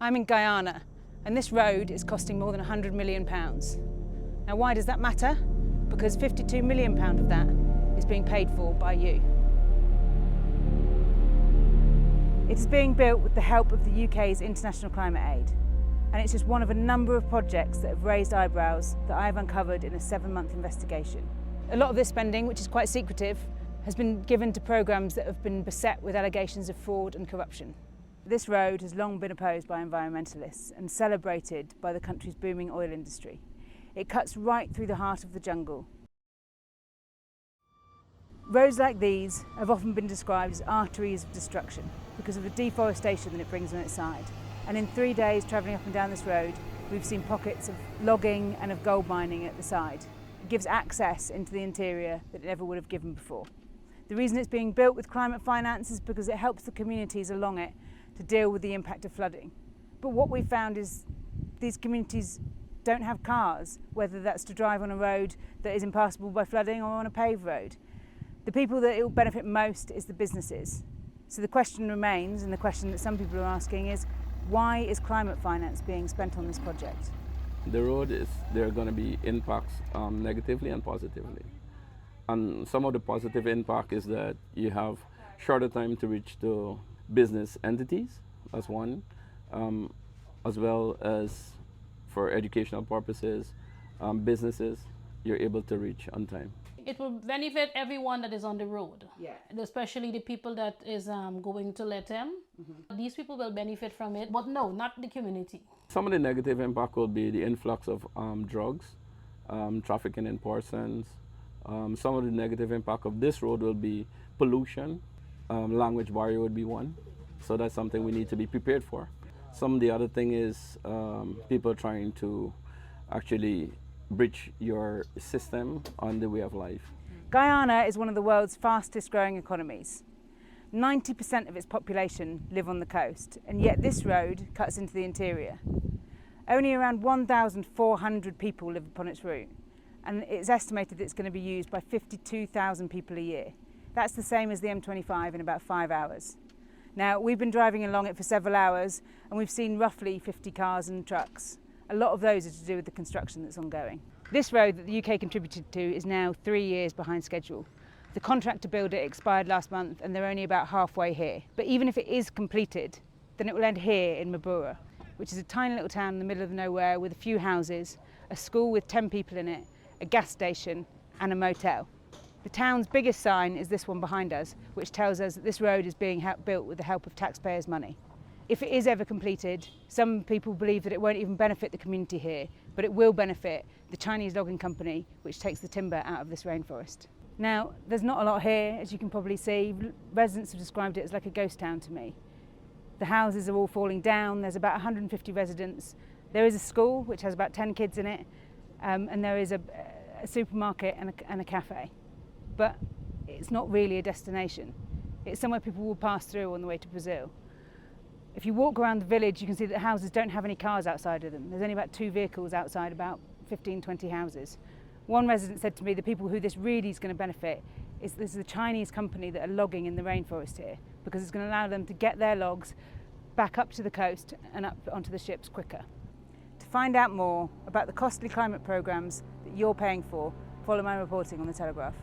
I'm in Guyana, and this road is costing more than £100 million. Now, why does that matter? Because £52 million of that is being paid for by you. It is being built with the help of the UK's international climate aid, and it's just one of a number of projects that have raised eyebrows that I've uncovered in a 7-month investigation. A lot of this spending, which is quite secretive, has been given to programmes that have been beset with allegations of fraud and corruption. This road has long been opposed by environmentalists and celebrated by the country's booming oil industry. It cuts right through the heart of the jungle. Roads like these have often been described as arteries of destruction because of the deforestation that it brings on its side. And in 3 days travelling up and down this road, we've seen pockets of logging and of gold mining at the side. It gives access into the interior that it never would have given before. The reason it's being built with climate finance is because it helps the communities along it to deal with the impact of flooding. But what we've found is these communities don't have cars, whether that's to drive on a road that is impassable by flooding or on a paved road. The people that it will benefit most is the businesses. So the question remains, and the question that some people are asking is, why is climate finance being spent on this project? The road there are going to be impacts negatively and positively. And some of the positive impact is that you have shorter time to reach the business entities, that's one, as well as for educational purposes, businesses, you're able to reach on time. It will benefit everyone that is on the road, and especially the people that is going to let them. These people will benefit from it, but no, not the community. Some of the negative impact will be the influx of drugs, trafficking in persons. Some of the negative impact of this road will be pollution, language barrier would be one. So that's something we need to be prepared for. Some of the other thing is people trying to actually bridge your system on the way of life. Guyana is one of the world's fastest growing economies. 90% of its population live on the coast, and yet this road cuts into the interior. Only around 1,400 people live upon its route, and it's estimated that it's going to be used by 52,000 people a year. That's the same as the M25 in about 5 hours. Now, we've been driving along it for several hours, and we've seen roughly 50 cars and trucks. A lot of those are to do with the construction that's ongoing. This road that the UK contributed to is now 3 years behind schedule. The contract to build it expired last month, and they're only about halfway here. But even if it is completed, then it will end here in Mabura, which is a tiny little town in the middle of nowhere with a few houses, a school with 10 people in it, a gas station and a motel. The town's biggest sign is this one behind us, which tells us that this road is being built with the help of taxpayers' money. If it is ever completed, some people believe that it won't even benefit the community here, but it will benefit the Chinese logging company, which takes the timber out of this rainforest. Now, there's not a lot here, as you can probably see. Residents have described it as like a ghost town to me. The houses are all falling down, there's about 150 residents. There is a school, which has about 10 kids in it, and there is a supermarket and a cafe. But it's not really a destination. It's somewhere people will pass through on the way to Brazil. If you walk around the village, you can see that the houses don't have any cars outside of them. There's only about 2 vehicles outside about 15, 20 houses. One resident said to me, the people who this really is going to benefit is this is a Chinese company that are logging in the rainforest here, because it's going to allow them to get their logs back up to the coast and up onto the ships quicker. To find out more about the costly climate programmes that you're paying for, follow my reporting on the Telegraph.